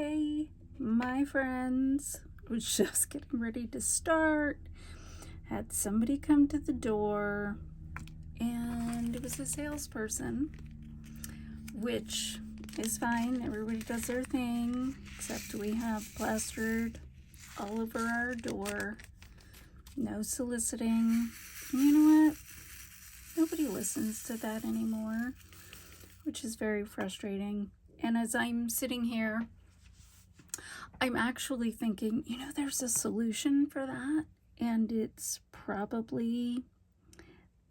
Hey, my friends. I was just getting ready to start. Had somebody come to the door, and it was a salesperson, which is fine. Everybody does their thing, except we have plastered all over our door. No soliciting. And you know what? Nobody listens to that anymore, which is very frustrating. And as I'm sitting here, I'm actually thinking, there's a solution for that, and it's probably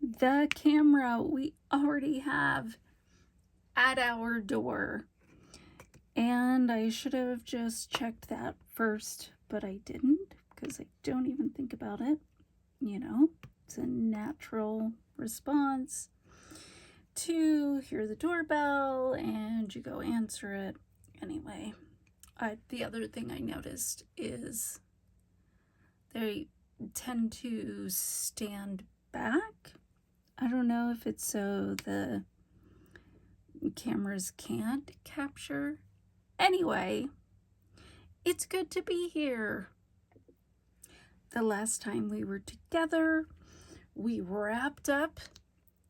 the camera we already have at our door. And I should have just checked that first, but I didn't, because I don't even think about it. It's a natural response to hear the doorbell and you go answer it. Anyway, the other thing I noticed is they tend to stand back. I don't know if it's so the cameras can't capture. Anyway, it's good to be here. The last time we were together, we wrapped up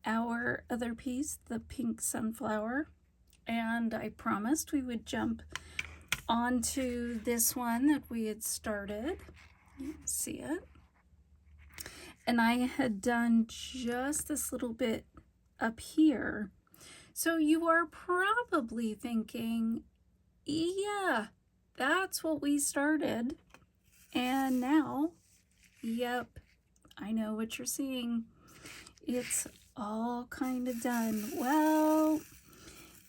our other piece, the pink sunflower, and I promised we would jump onto this one that we had started. You can see it. And I had done just this little bit up here. So you are probably thinking, yeah, that's what we started. And now, yep, I know what you're seeing. It's all kind of done. Well,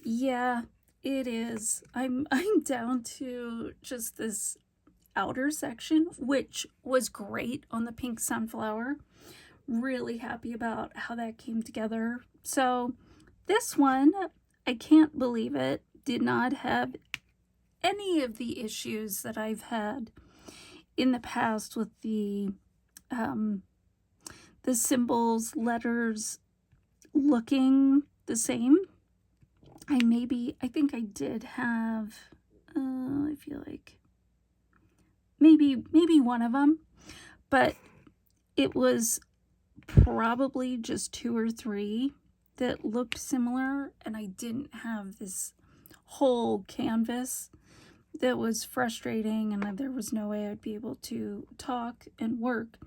yeah, it is. I'm down to just this outer section, which was great on the pink sunflower. Really happy about how that came together. So this one, I can't believe it, did not have any of the issues that I've had in the past with the symbols, letters looking the same. I think I did have, I feel like maybe one of them, but it was probably just 2 or 3 that looked similar, and I didn't have this whole canvas that was frustrating, and there was no way I'd be able to talk and work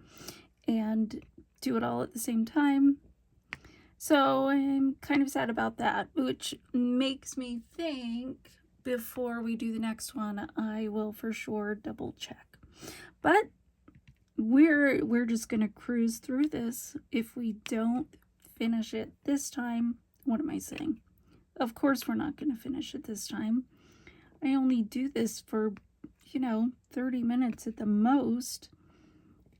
and do it all at the same time. So I'm kind of sad about that, which makes me think before we do the next one, I will for sure double check. But we're just gonna cruise through this. If we don't finish it this time, what am I saying? Of course we're not gonna finish it this time. I only do this for 30 minutes at the most.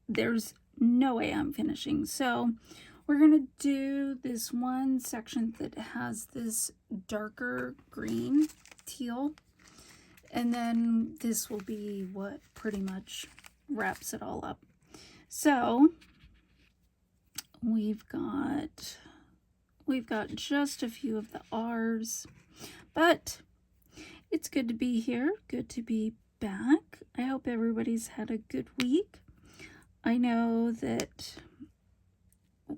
There's no way I'm finishing. So we're gonna do this one section that has this darker green, teal, and then this will be what pretty much wraps it all up. So we've got just a few of the R's, but it's good to be here, good to be back. I hope everybody's had a good week. I know that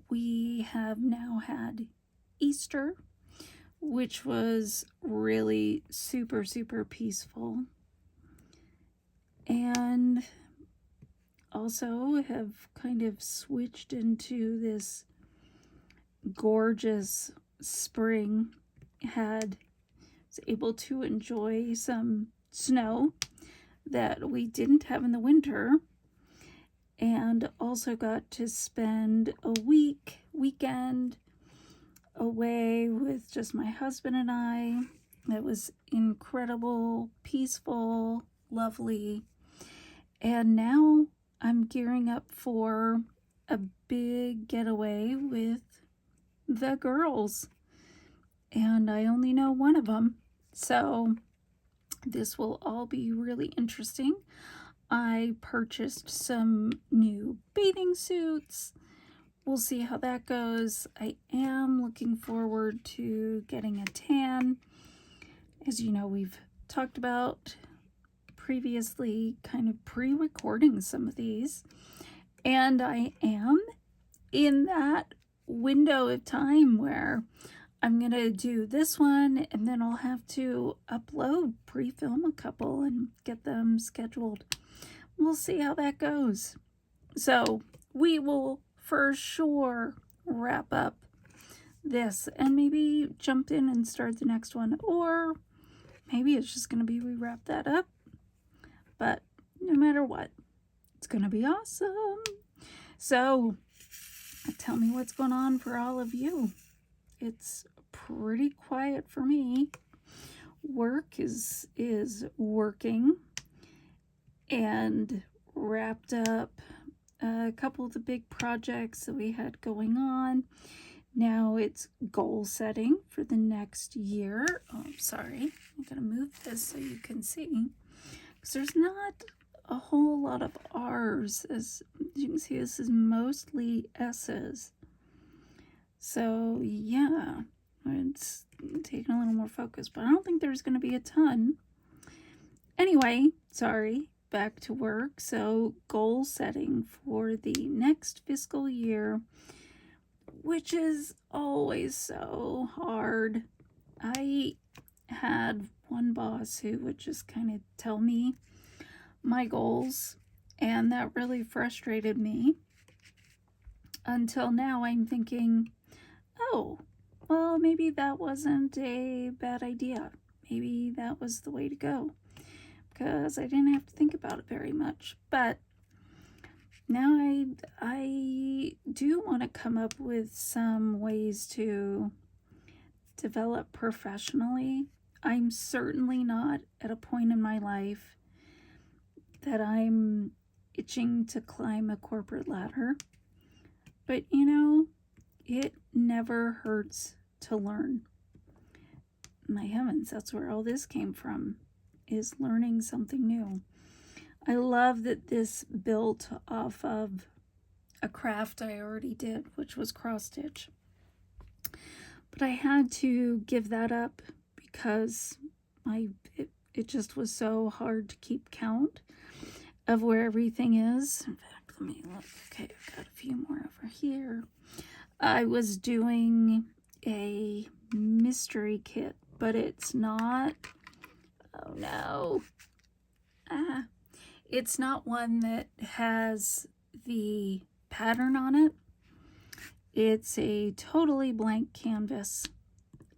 we have now had Easter, which was really super, super peaceful. And also have kind of switched into this gorgeous spring. Was able to enjoy some snow that we didn't have in the winter, and also got to spend a weekend away with just my husband and I. It was incredible, peaceful, lovely. And now I'm gearing up for a big getaway with the girls. And I only know one of them. So this will all be really interesting. I purchased some new bathing suits. We'll see how that goes. I am looking forward to getting a tan. As you know, we've talked about previously kind of pre-recording some of these, and I am in that window of time where I'm going to do this one, and then I'll have to upload, pre-film a couple and get them scheduled. We'll see how that goes. So we will for sure wrap up this and maybe jump in and start the next one, or maybe it's just going to be we wrap that up. But no matter what, it's going to be awesome. So tell me what's going on for all of you. It's pretty quiet for me. Work is working, and wrapped up a couple of the big projects that we had going on. Now it's goal setting for the next year. Oh, I'm sorry. I'm going to move this so you can see, because there's not a whole lot of R's. As you can see, this is mostly S's. So yeah, it's taking a little more focus, but I don't think there's going to be a ton. Anyway, sorry, back to work. So goal setting for the next fiscal year, which is always so hard. I had one boss who would just kind of tell me my goals, and that really frustrated me, until now I'm thinking, oh, well, maybe that wasn't a bad idea. Maybe that was the way to go, because I didn't have to think about it very much. But now I do want to come up with some ways to develop professionally. I'm certainly not at a point in my life that I'm itching to climb a corporate ladder. But, you know, it never hurts to learn. My heavens, that's where all this came from, is learning something new. I love that this built off of a craft I already did, which was cross stitch. But I had to give that up because it just was so hard to keep count of where everything is. In fact, let me look. Okay, I've got a few more over here. I was doing a mystery kit, but it's not, oh no, it's not one that has the pattern on it. It's a totally blank canvas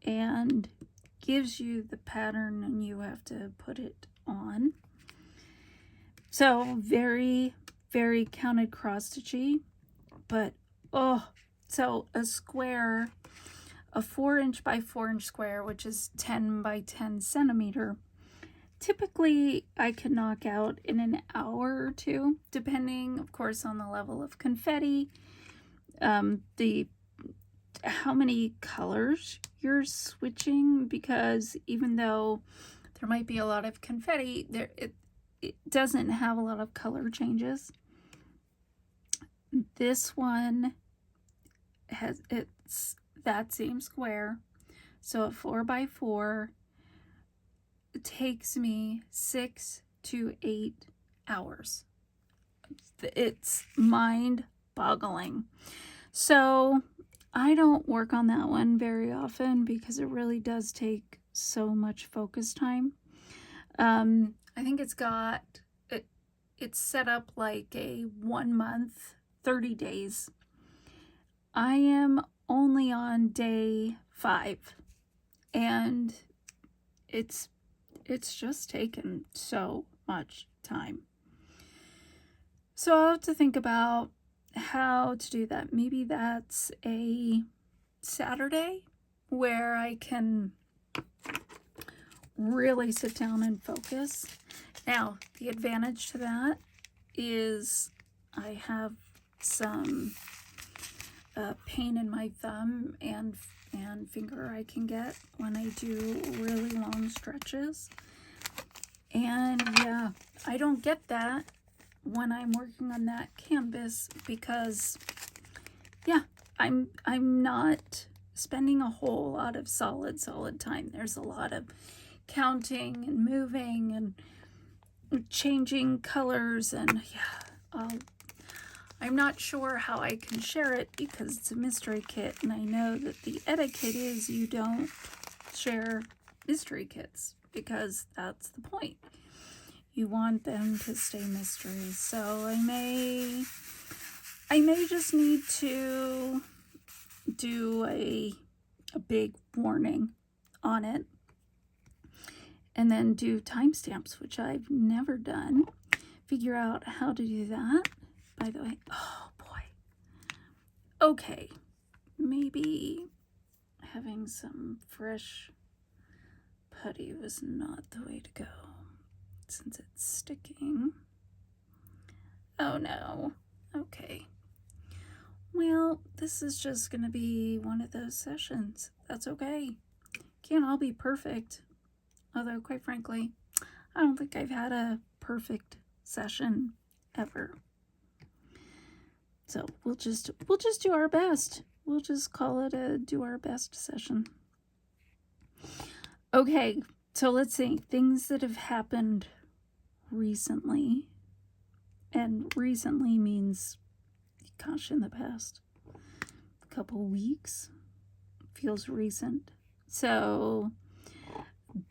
and gives you the pattern, and you have to put it on. So very, very counted cross stitchy, but oh, so a square, a 4" by 4" square, which is 10 by 10 centimeter, typically I can knock out in an hour or two, depending, of course, on the level of confetti, how many colors you're switching, because even though there might be a lot of confetti, it doesn't have a lot of color changes. This one it's that same square, so a 4 by 4. It takes me 6 to 8 hours. It's mind-boggling. So I don't work on that one very often because it really does take so much focus time. I think it's set up like a 1 month, 30 days. I am only on day 5, and it's just taken so much time. So I'll have to think about how to do that. Maybe that's a Saturday where I can really sit down and focus. Now, the advantage to that is I have some pain in my thumb and finger I can get when I do really long stretches. And yeah, I don't get that when I'm working on that canvas because, yeah, I'm not spending a whole lot of solid time. There's a lot of counting and moving, and changing colors, and yeah, I'm not sure how I can share it because it's a mystery kit, and I know that the etiquette is you don't share mystery kits because that's the point. You want them to stay mysteries. So I may just need to do a big warning on it, and then do timestamps, which I've never done. Figure out how to do that. By the way, oh boy. Okay, maybe having some fresh putty was not the way to go since it's sticking. Oh no. Okay. Well, this is just gonna be one of those sessions. That's okay. Can't all be perfect. Although, quite frankly, I don't think I've had a perfect session ever. So we'll just do our best. We'll just call it a do our best session. Okay, so let's see. Things that have happened recently. And recently means, gosh, in the past couple weeks. Feels recent. So,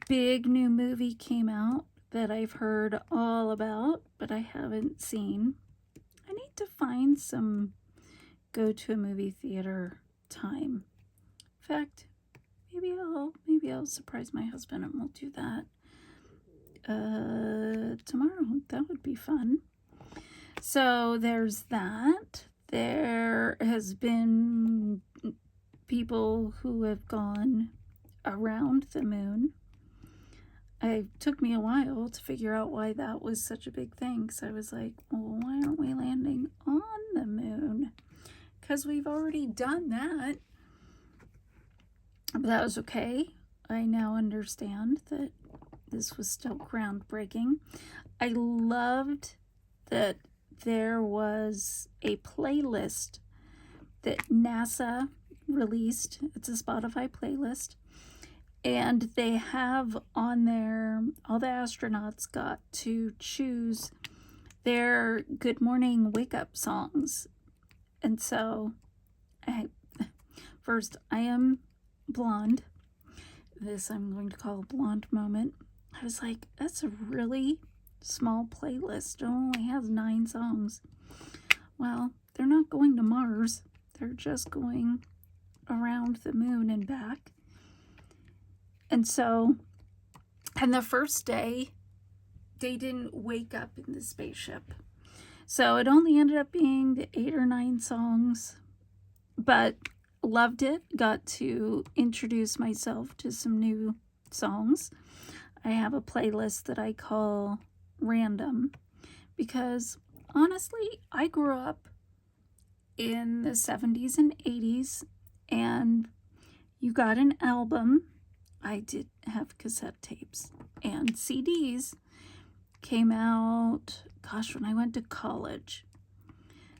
big new movie came out that I've heard all about, but I haven't seen. I need to find some go to a movie theater time. In fact, maybe I'll surprise my husband and we'll do that tomorrow. That would be fun. So there's that. There has been people who have gone around the moon. It took me a while to figure out why that was such a big thing. So I was like, well, why aren't we landing on the moon? Because we've already done that. But that was okay. I now understand that this was still groundbreaking. I loved that there was a playlist that NASA released. It's a Spotify playlist. And they have on there, all the astronauts got to choose their good morning wake up songs. And so, first, I am blonde. This I'm going to call a blonde moment. I was like, that's a really small playlist. It only has 9 songs. Well, they're not going to Mars. They're just going around the moon and back. And so, and the first day, they didn't wake up in the spaceship. So it only ended up being the 8 or 9 songs, but loved it. Got to introduce myself to some new songs. I have a playlist that I call Random because honestly, I grew up in the 70s and 80s, and you got an album. I did have cassette tapes, and CDs came out, gosh, when I went to college.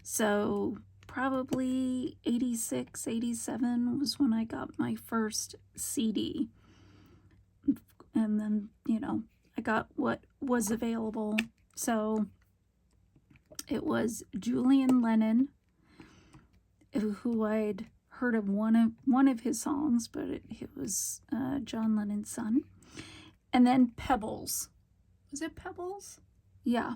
So probably 86, 87 was when I got my first CD. And then, I got what was available. So it was Julian Lennon, who I'd heard of one of his songs, but it was John Lennon's son. And then Pebbles. Was it Pebbles? Yeah.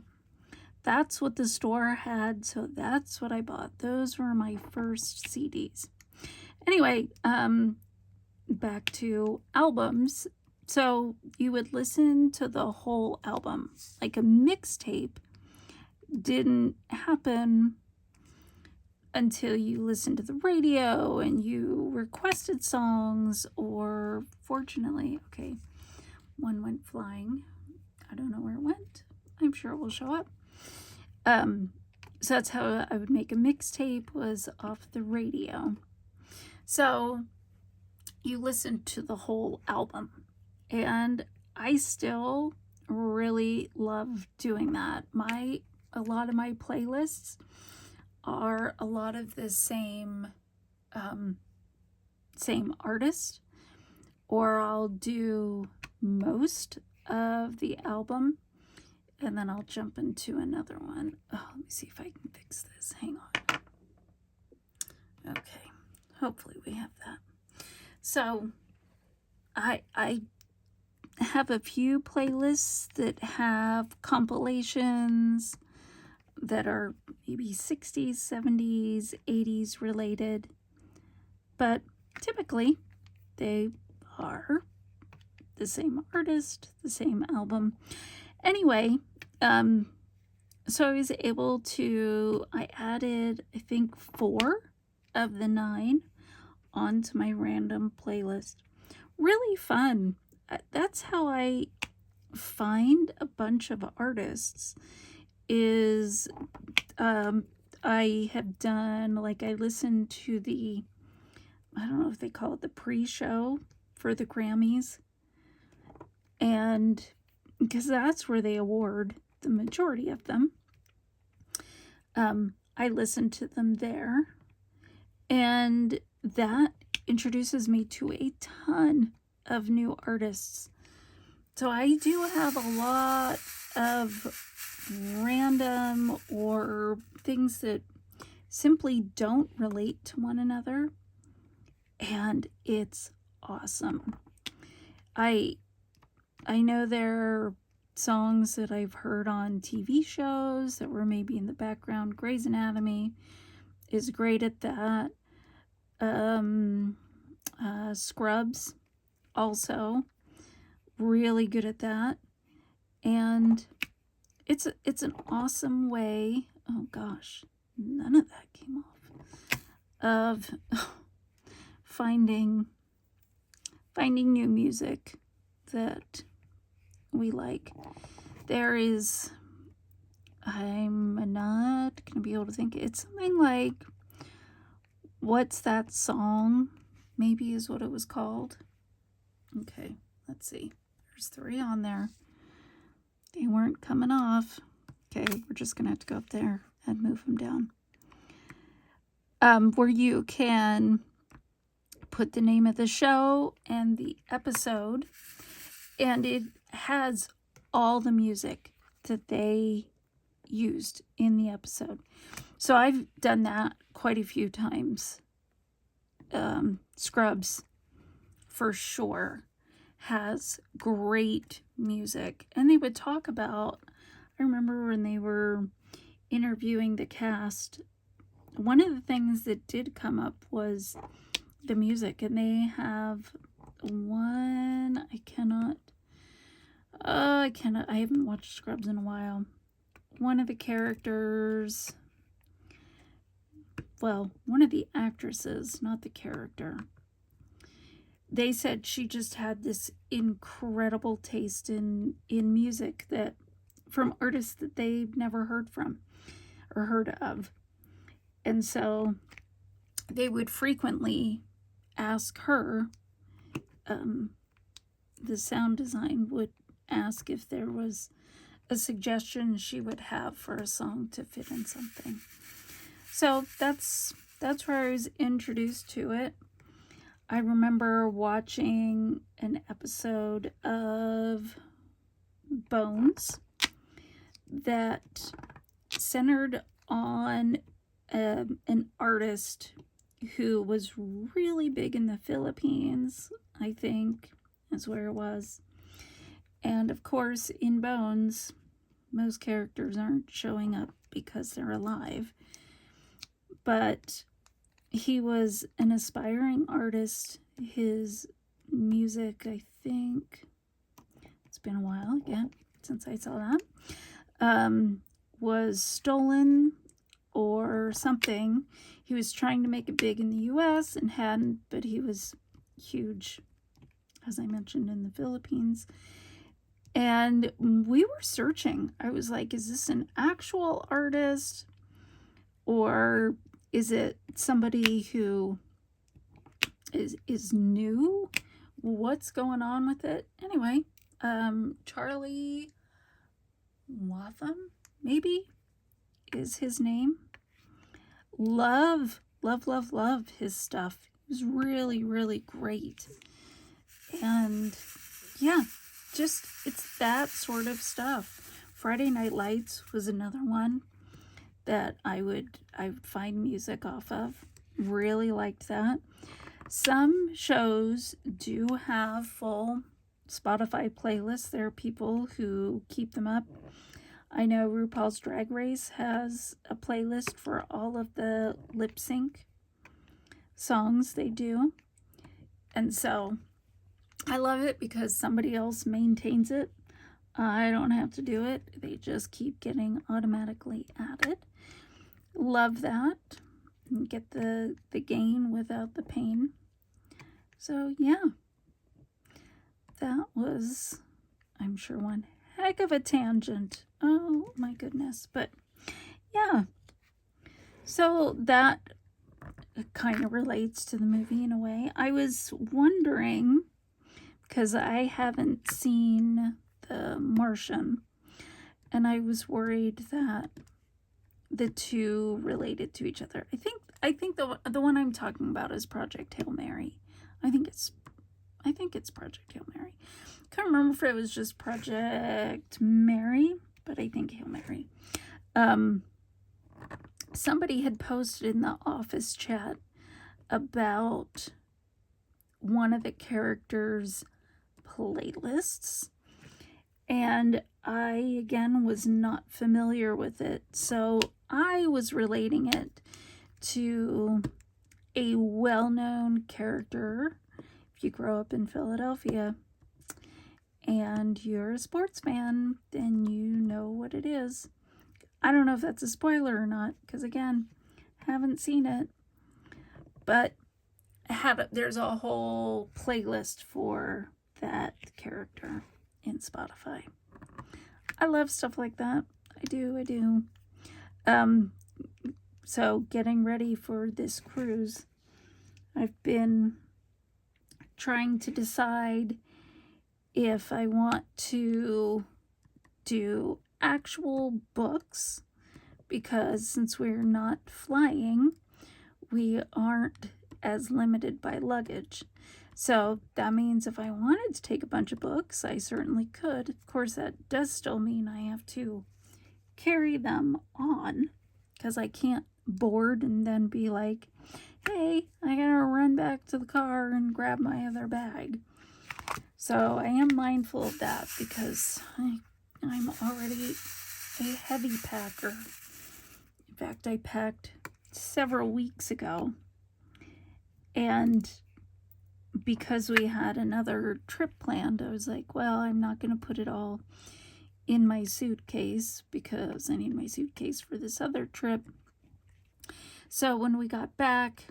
That's what the store had, so that's what I bought. Those were my first CDs. Anyway, back to albums. So you would listen to the whole album. Like a mixtape didn't happen until you listened to the radio and you requested songs, or fortunately, okay, one went flying. I don't know where it went. I'm sure it will show up. So that's how I would make a mixtape, was off the radio. So you listen to the whole album, and I still really love doing that. A lot of my playlists are a lot of the same artist, or I'll do most of the album and then I'll jump into another one. Oh, let me see if I can fix this. Hang on. Okay, hopefully we have that. So I have a few playlists that have compilations that are maybe 60s, 70s, 80s related, but typically they are the same artist, the same album. Anyway, so I was able to, I added, I think, 4 of the 9 onto my random playlist. Really fun. That's how I find a bunch of artists, is I have done, like, I listened to the, I don't know if they call it the pre-show for the Grammys, and because that's where they award the majority of them. I listened to them there, and that introduces me to a ton of new artists. So I do have a lot of random or things that simply don't relate to one another, and it's awesome. I know there are songs that I've heard on TV shows that were maybe in the background. Grey's Anatomy is great at that. Scrubs also really good at that. And it's an awesome way, oh gosh, none of that came off, of finding new music that we like. There is, I'm not gonna be able to think, it's something like What's That Song, maybe is what it was called. Okay, let's see, there's 3 on there. They weren't coming off. Okay, we're just gonna have to go up there and move them down. Where you can put the name of the show and the episode, and it has all the music that they used in the episode. So I've done that quite a few times. Scrubs, for sure, has great music. And they would talk about, I remember when they were interviewing the cast, one of the things that did come up was the music. And they have one, I haven't watched Scrubs in a while. One of the characters, well, one of the actresses, not the character, they said she just had this incredible taste in music that from artists that they've never heard from or heard of. And so they would frequently ask her, the sound design would ask if there was a suggestion she would have for a song to fit in something. So that's where I was introduced to it. I remember watching an episode of Bones that centered on an artist who was really big in the Philippines, I think is where it was. And of course, in Bones, most characters aren't showing up because they're alive. But he was an aspiring artist. His music, I think, it's been a while again since I saw that, was stolen or something. He was trying to make it big in the US and hadn't, but he was huge, as I mentioned, in the Philippines. And we were searching. I was like, is this an actual artist? Or is it somebody who is new? What's going on with it? Anyway, Charlie Latham, maybe, is his name. Love his stuff. It was really, really great. And yeah, just, it's that sort of stuff Friday Night Lights was another one that I would find music off of. Really liked that. Some shows do have full Spotify playlists. There are people who keep them up. I know RuPaul's Drag Race has a playlist for all of the lip sync songs they do. And so I love it because somebody else maintains it. I don't have to do it. They just keep getting automatically added. Love that. Get the gain without the pain. So yeah, that was, I'm sure, one heck of a tangent. Oh my goodness. But yeah, so that kind of relates to the movie in a way. I was wondering, because I haven't seen The Martian, and I was worried that the two related to each other. I think the one I'm talking about is Project Hail Mary. I think it's Project Hail Mary. Can't remember if it was just Project Mary, but I think Hail Mary. Somebody had posted in the office chat about one of the characters' playlists, and I again was not familiar with it, so I was relating it to a well-known character. If you grow up in Philadelphia and you're a sports fan, then you know what it is. I don't know if that's a spoiler or not, because again, haven't seen it, but there's a whole playlist for that character in Spotify. I love stuff like that. I do. So getting ready for this cruise, I've been trying to decide if I want to do actual books, because since we're not flying, we aren't as limited by luggage. So that means if I wanted to take a bunch of books, I certainly could. Of course, that does still mean I have to carry them on, because I can't board and then be like, hey, I gotta run back to the car and grab my other bag. So I am mindful of that, because I'm already a heavy packer. In fact, I packed several weeks ago, and because we had another trip planned, I was like, well, I'm not going to put it all in my suitcase because I need my suitcase for this other trip. So when we got back,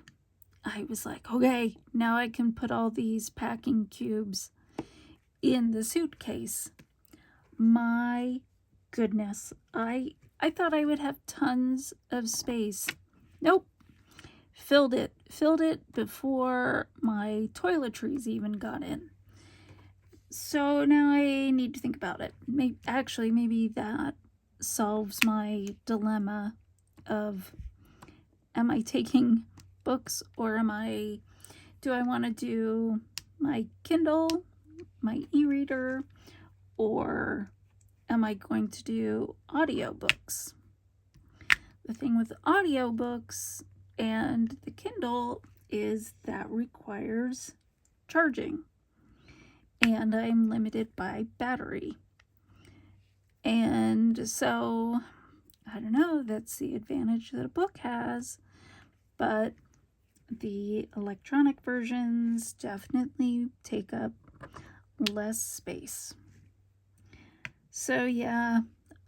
I was like, okay, now I can put all these packing cubes in the suitcase. My goodness, I thought I would have tons of space. Nope. Filled it before my toiletries even got in. So now I need to think about it. Maybe that solves my dilemma of, am I taking books, or do I want to do my Kindle, my e-reader, or am I going to do audiobooks? The thing with audiobooks and the Kindle is that requires charging, and I'm limited by battery. And so, I don't know, that's the advantage that a book has, but the electronic versions definitely take up less space. So yeah,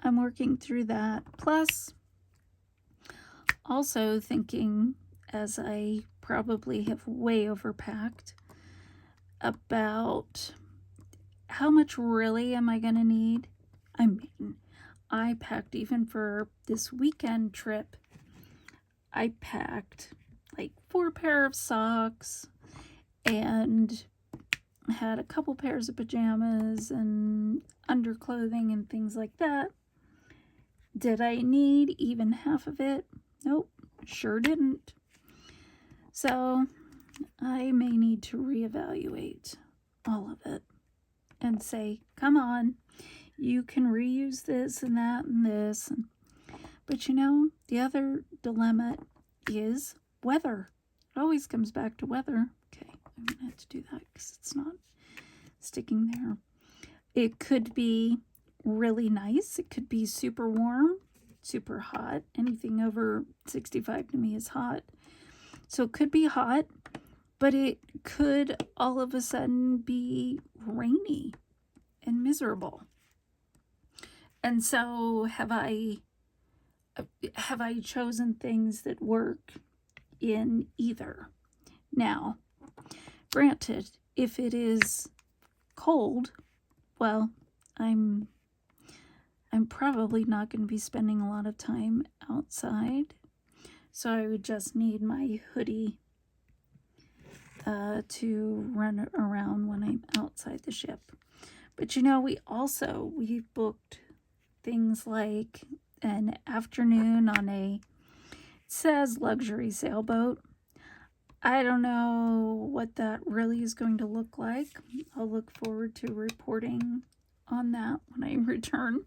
I'm working through that. Plus, also thinking, as I probably have way overpacked, about how much really am I going to need? I mean, I packed, even for this weekend trip, I packed like 4 pair of socks and had a couple pairs of pajamas and underclothing and things like that. Did I need even half of it? Nope, sure didn't. So I may need to reevaluate all of it and say, come on, you can reuse this and that and this. But you know, the other dilemma is weather. It always comes back to weather. Okay, I'm going to have to do that because it's not sticking there. It could be really nice. It could be super warm, super hot. Anything over 65 to me is hot. So it could be hot, but it could all of a sudden be rainy and miserable. And so have I chosen things that work in either? Now, granted, if it is cold, well, I'm probably not going to be spending a lot of time outside, so I would just need my hoodie to run around when I'm outside the ship. But you know, we booked things like an afternoon on it says luxury sailboat. I don't know what that really is going to look like. I'll look forward to reporting on that when I return.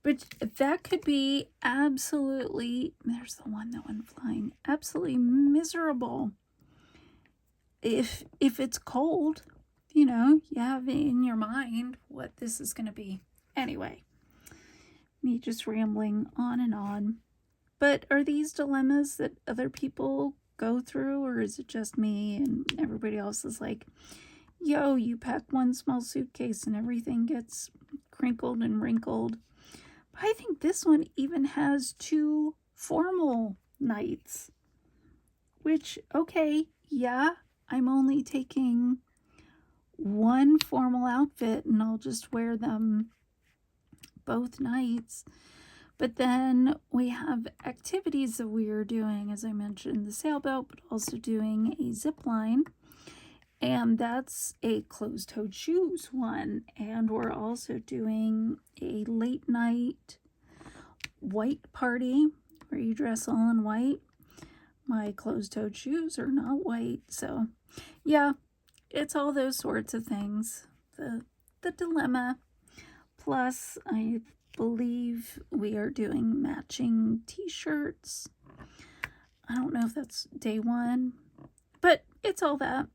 But that could be absolutely, there's the one that went flying, absolutely miserable. If it's cold, you know, you have in your mind what this is going to be. Anyway, me just rambling on and on. But are these dilemmas that other people go through, or is it just me and everybody else is like, yo, you pack one small suitcase and everything gets crinkled and wrinkled? But I think this one even has 2 formal nights, which, okay, yeah, I'm only taking one formal outfit and I'll just wear them both nights. But then we have activities that we are doing, as I mentioned, the sailboat, but also doing a zip line. And that's a closed-toed shoes one. And we're also doing a late night white party where you dress all in white. My closed-toed shoes are not white. So, yeah, it's all those sorts of things. The dilemma. Plus, I believe we are doing matching t-shirts. I don't know if that's day 1, but it's all that.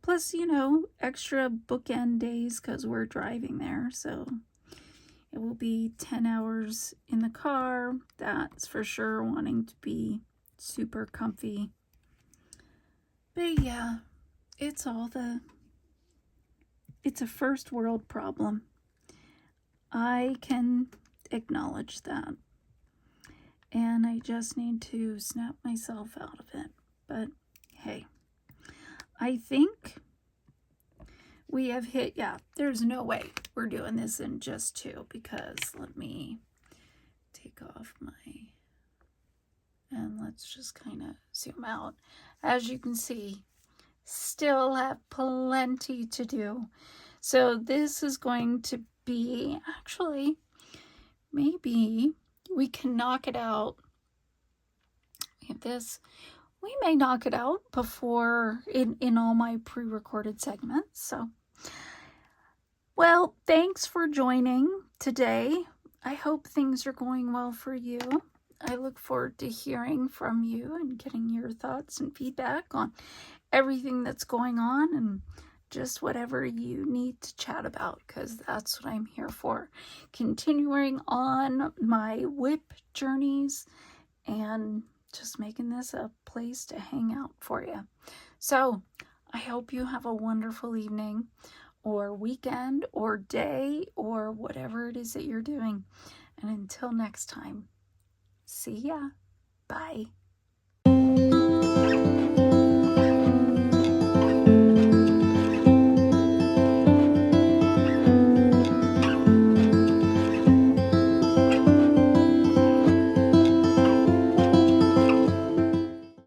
Plus, you know, extra bookend days because we're driving there. So it will be 10 hours in the car. That's for sure, wanting to be super comfy. But yeah, it's a first world problem. I can acknowledge that. And I just need to snap myself out of it. But hey, I think we have hit, yeah, there's no way we're doing this in just 2, because let me take off and let's just kind of zoom out. As you can see, still have plenty to do. So this is going to be, actually, maybe we can knock it out. We may knock it out before in all my pre-recorded segments. So, well, thanks for joining today. I hope things are going well for you. I look forward to hearing from you and getting your thoughts and feedback on everything that's going on and just whatever you need to chat about, because that's what I'm here for. Continuing on my whip journeys and just making this a place to hang out for you. So I hope you have a wonderful evening or weekend or day or whatever it is that you're doing. And until next time, see ya. Bye.